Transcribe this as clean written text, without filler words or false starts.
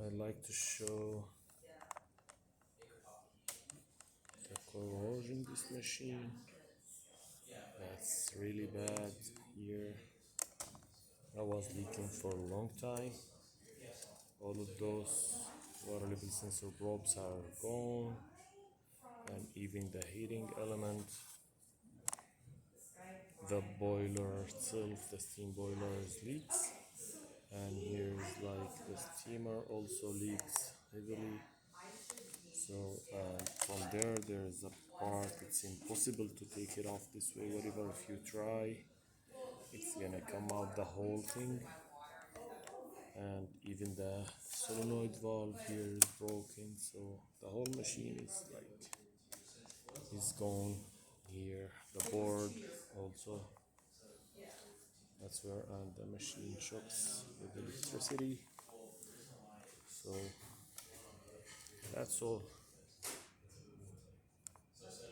I like to show the corrosion this machine. That's really bad here. I was leaking for a long time. All of those water level sensor probes are gone, and even the heating element, the boiler itself, the steam boiler leaks, and here's like the steamer also leaks heavily. So from there is a part, it's impossible to take it off this way. Whatever, if you try, it's gonna come out the whole thing. And even the solenoid valve here is broken, so the whole machine is gone. Here the board also, that's where, and the machine shocks with electricity. So that's all.